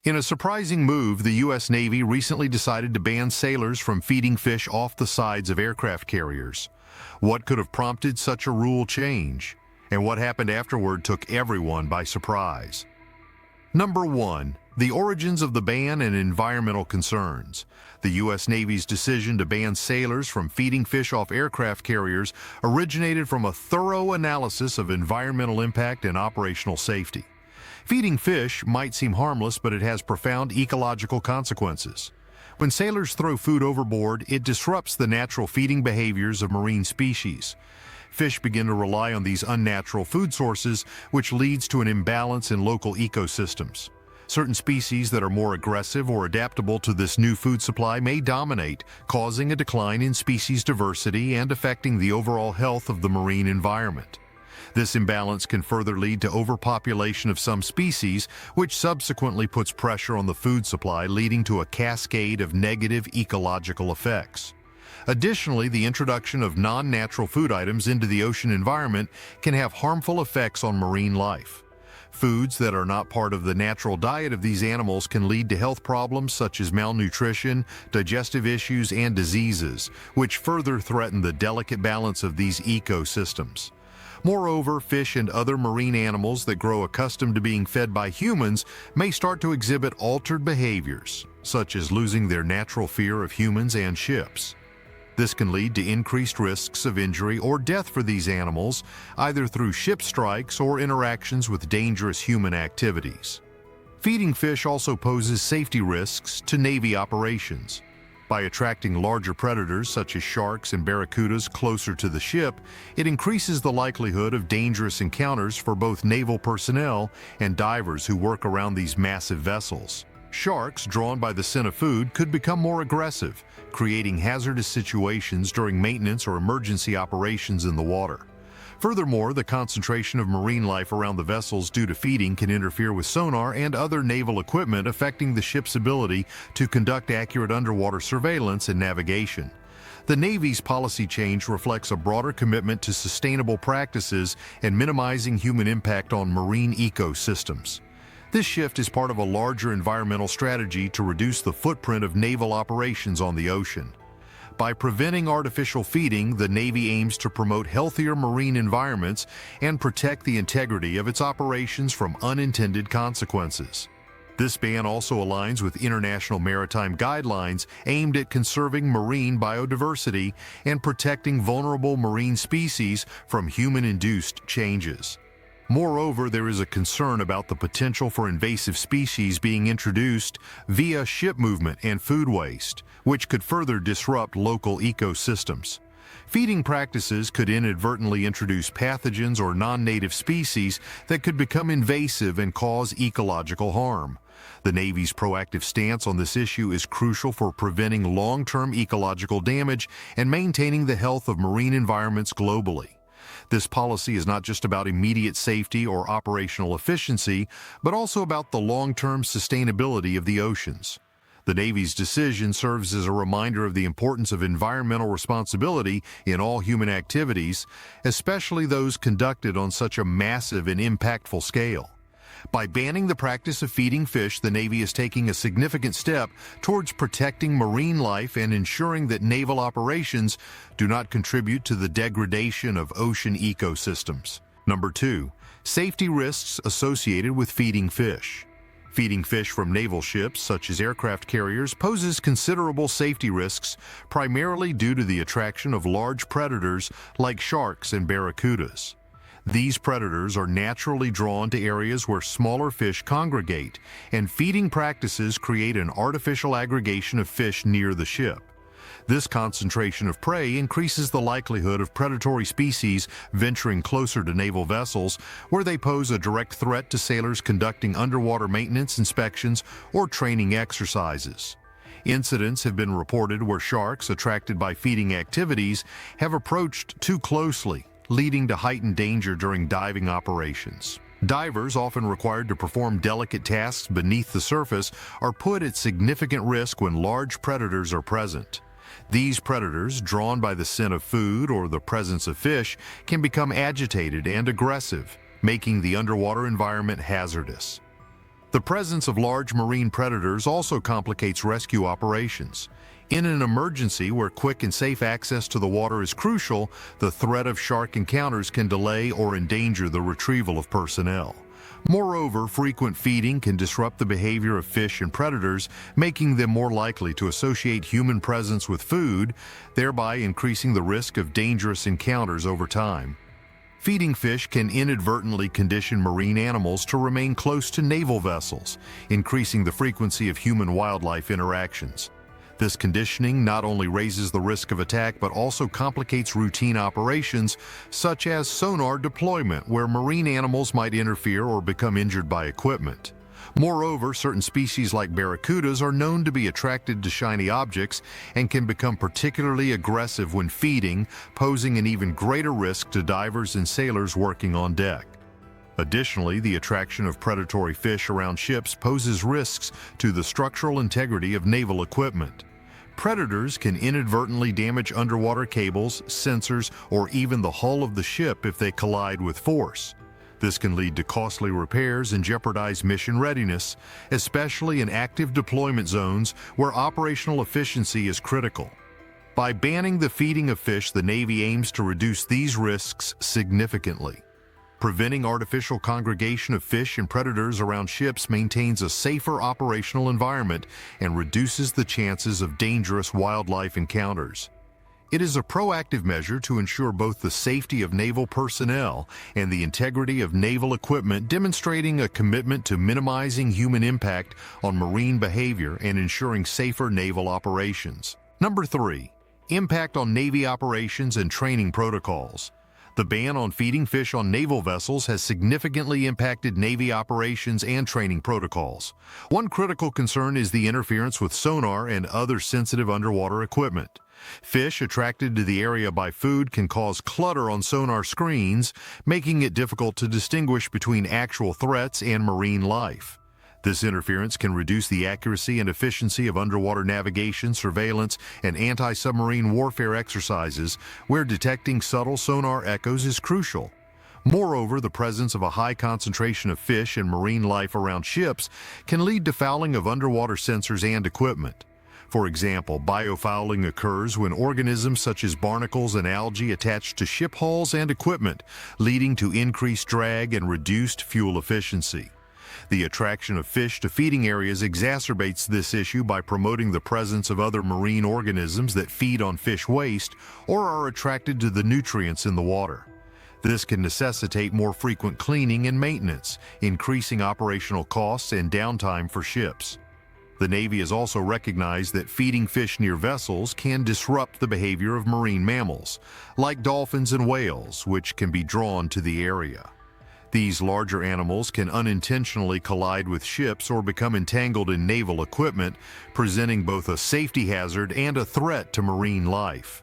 In a surprising move, the U.S. Navy recently decided to ban sailors from feeding fish off the sides of aircraft carriers. What could have prompted such a rule change? And what happened afterward took everyone by surprise. Number 1. The origins of the ban and environmental concerns. The U.S. Navy's decision to ban sailors from feeding fish off aircraft carriers originated from a thorough analysis of environmental impact and operational safety. Feeding fish might seem harmless, but it has profound ecological consequences. When sailors throw food overboard, it disrupts the natural feeding behaviors of marine species. Fish begin to rely on these unnatural food sources, which leads to an imbalance in local ecosystems. Certain species that are more aggressive or adaptable to this new food supply may dominate, causing a decline in species diversity and affecting the overall health of the marine environment. This imbalance can further lead to overpopulation of some species, which subsequently puts pressure on the food supply, leading to a cascade of negative ecological effects. Additionally, the introduction of non-natural food items into the ocean environment can have harmful effects on marine life. Foods that are not part of the natural diet of these animals can lead to health problems such as malnutrition, digestive issues, and diseases, which further threaten the delicate balance of these ecosystems. Moreover, fish and other marine animals that grow accustomed to being fed by humans may start to exhibit altered behaviors, such as losing their natural fear of humans and ships. This can lead to increased risks of injury or death for these animals, either through ship strikes or interactions with dangerous human activities. Feeding fish also poses safety risks to Navy operations. By attracting larger predators such as sharks and barracudas closer to the ship, it increases the likelihood of dangerous encounters for both naval personnel and divers who work around these massive vessels. Sharks, drawn by the scent of food, could become more aggressive, creating hazardous situations during maintenance or emergency operations in the water. Furthermore, the concentration of marine life around the vessels due to feeding can interfere with sonar and other naval equipment, affecting the ship's ability to conduct accurate underwater surveillance and navigation. The Navy's policy change reflects a broader commitment to sustainable practices and minimizing human impact on marine ecosystems. This shift is part of a larger environmental strategy to reduce the footprint of naval operations on the ocean. By preventing artificial feeding, the Navy aims to promote healthier marine environments and protect the integrity of its operations from unintended consequences. This ban also aligns with international maritime guidelines aimed at conserving marine biodiversity and protecting vulnerable marine species from human-induced changes. Moreover, there is a concern about the potential for invasive species being introduced via ship movement and food waste, which could further disrupt local ecosystems. Feeding practices could inadvertently introduce pathogens or non-native species that could become invasive and cause ecological harm. The Navy's proactive stance on this issue is crucial for preventing long-term ecological damage and maintaining the health of marine environments globally. This policy is not just about immediate safety or operational efficiency, but also about the long-term sustainability of the oceans. The Navy's decision serves as a reminder of the importance of environmental responsibility in all human activities, especially those conducted on such a massive and impactful scale. By banning the practice of feeding fish, the Navy is taking a significant step towards protecting marine life and ensuring that naval operations do not contribute to the degradation of ocean ecosystems. Number 2. Safety risks associated with feeding fish. Feeding fish from naval ships, such as aircraft carriers, poses considerable safety risks, primarily due to the attraction of large predators like sharks and barracudas. These predators are naturally drawn to areas where smaller fish congregate, and feeding practices create an artificial aggregation of fish near the ship. This concentration of prey increases the likelihood of predatory species venturing closer to naval vessels, where they pose a direct threat to sailors conducting underwater maintenance inspections or training exercises. Incidents have been reported where sharks, attracted by feeding activities, have approached too closely, leading to heightened danger during diving operations. Divers, often required to perform delicate tasks beneath the surface, are put at significant risk when large predators are present. These predators, drawn by the scent of food or the presence of fish, can become agitated and aggressive, making the underwater environment hazardous. The presence of large marine predators also complicates rescue operations. In an emergency where quick and safe access to the water is crucial, the threat of shark encounters can delay or endanger the retrieval of personnel. Moreover, frequent feeding can disrupt the behavior of fish and predators, making them more likely to associate human presence with food, thereby increasing the risk of dangerous encounters over time. Feeding fish can inadvertently condition marine animals to remain close to naval vessels, increasing the frequency of human-wildlife interactions. This conditioning not only raises the risk of attack but also complicates routine operations such as sonar deployment, where marine animals might interfere or become injured by equipment. Moreover, certain species like barracudas are known to be attracted to shiny objects and can become particularly aggressive when feeding, posing an even greater risk to divers and sailors working on deck. Additionally, the attraction of predatory fish around ships poses risks to the structural integrity of naval equipment. Predators can inadvertently damage underwater cables, sensors, or even the hull of the ship if they collide with force. This can lead to costly repairs and jeopardize mission readiness, especially in active deployment zones where operational efficiency is critical. By banning the feeding of fish, the Navy aims to reduce these risks significantly. Preventing artificial congregation of fish and predators around ships maintains a safer operational environment and reduces the chances of dangerous wildlife encounters. It is a proactive measure to ensure both the safety of naval personnel and the integrity of naval equipment, demonstrating a commitment to minimizing human impact on marine behavior and ensuring safer naval operations. Number 3. Impact on Navy operations and training protocols. The ban on feeding fish on naval vessels has significantly impacted Navy operations and training protocols. One critical concern is the interference with sonar and other sensitive underwater equipment. Fish attracted to the area by food can cause clutter on sonar screens, making it difficult to distinguish between actual threats and marine life. This interference can reduce the accuracy and efficiency of underwater navigation, surveillance, and anti-submarine warfare exercises, where detecting subtle sonar echoes is crucial. Moreover, the presence of a high concentration of fish and marine life around ships can lead to fouling of underwater sensors and equipment. For example, biofouling occurs when organisms such as barnacles and algae attach to ship hulls and equipment, leading to increased drag and reduced fuel efficiency. The attraction of fish to feeding areas exacerbates this issue by promoting the presence of other marine organisms that feed on fish waste or are attracted to the nutrients in the water. This can necessitate more frequent cleaning and maintenance, increasing operational costs and downtime for ships. The Navy has also recognized that feeding fish near vessels can disrupt the behavior of marine mammals, like dolphins and whales, which can be drawn to the area. These larger animals can unintentionally collide with ships or become entangled in naval equipment, presenting both a safety hazard and a threat to marine life.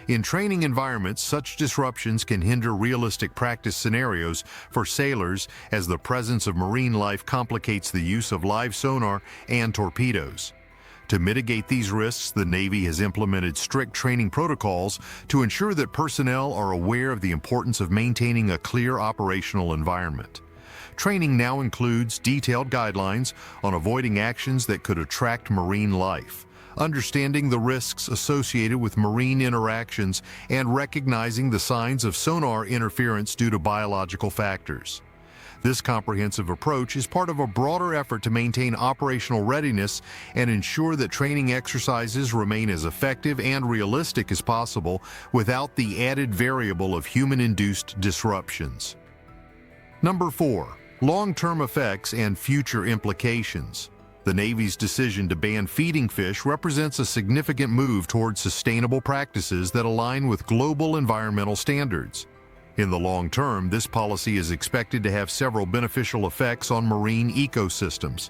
In training environments, such disruptions can hinder realistic practice scenarios for sailors, as the presence of marine life complicates the use of live sonar and torpedoes. To mitigate these risks, the Navy has implemented strict training protocols to ensure that personnel are aware of the importance of maintaining a clear operational environment. Training now includes detailed guidelines on avoiding actions that could attract marine life, understanding the risks associated with marine interactions, and recognizing the signs of sonar interference due to biological factors. This comprehensive approach is part of a broader effort to maintain operational readiness and ensure that training exercises remain as effective and realistic as possible without the added variable of human-induced disruptions. Number 4. Long-term effects and future implications. The Navy's decision to ban feeding fish represents a significant move towards sustainable practices that align with global environmental standards. In the long term, this policy is expected to have several beneficial effects on marine ecosystems.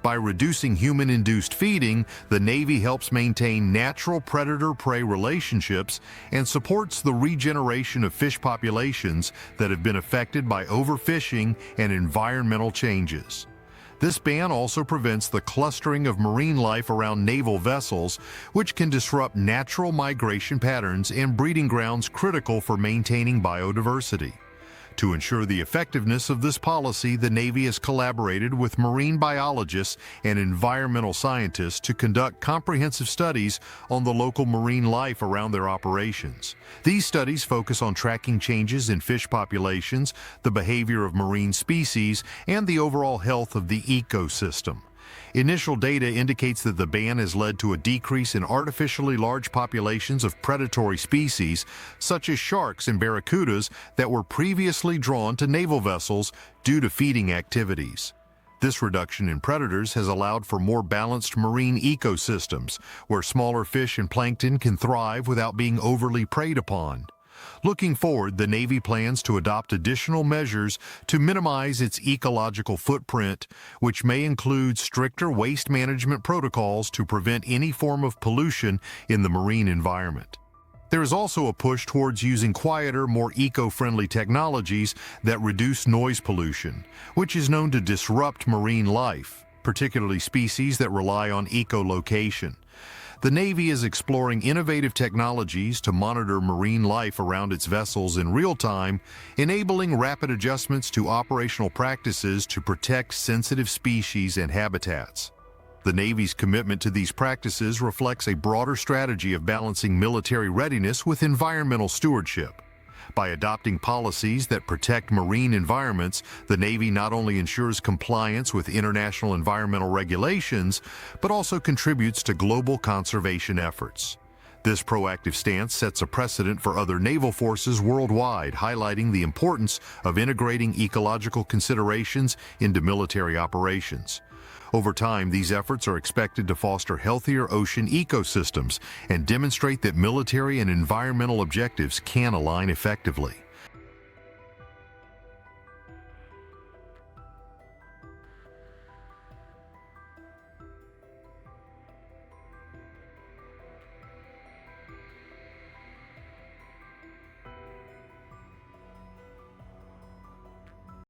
By reducing human-induced feeding, the Navy helps maintain natural predator-prey relationships and supports the regeneration of fish populations that have been affected by overfishing and environmental changes. This ban also prevents the clustering of marine life around naval vessels, which can disrupt natural migration patterns and breeding grounds critical for maintaining biodiversity. To ensure the effectiveness of this policy, the Navy has collaborated with marine biologists and environmental scientists to conduct comprehensive studies on the local marine life around their operations. These studies focus on tracking changes in fish populations, the behavior of marine species, and the overall health of the ecosystem. Initial data indicates that the ban has led to a decrease in artificially large populations of predatory species, such as sharks and barracudas, that were previously drawn to naval vessels due to feeding activities. This reduction in predators has allowed for more balanced marine ecosystems, where smaller fish and plankton can thrive without being overly preyed upon. Looking forward, the Navy plans to adopt additional measures to minimize its ecological footprint, which may include stricter waste management protocols to prevent any form of pollution in the marine environment. There is also a push towards using quieter, more eco-friendly technologies that reduce noise pollution, which is known to disrupt marine life, particularly species that rely on echolocation. The Navy is exploring innovative technologies to monitor marine life around its vessels in real time, enabling rapid adjustments to operational practices to protect sensitive species and habitats. The Navy's commitment to these practices reflects a broader strategy of balancing military readiness with environmental stewardship. By adopting policies that protect marine environments, the Navy not only ensures compliance with international environmental regulations, but also contributes to global conservation efforts. This proactive stance sets a precedent for other naval forces worldwide, highlighting the importance of integrating ecological considerations into military operations. Over time, these efforts are expected to foster healthier ocean ecosystems and demonstrate that military and environmental objectives can align effectively.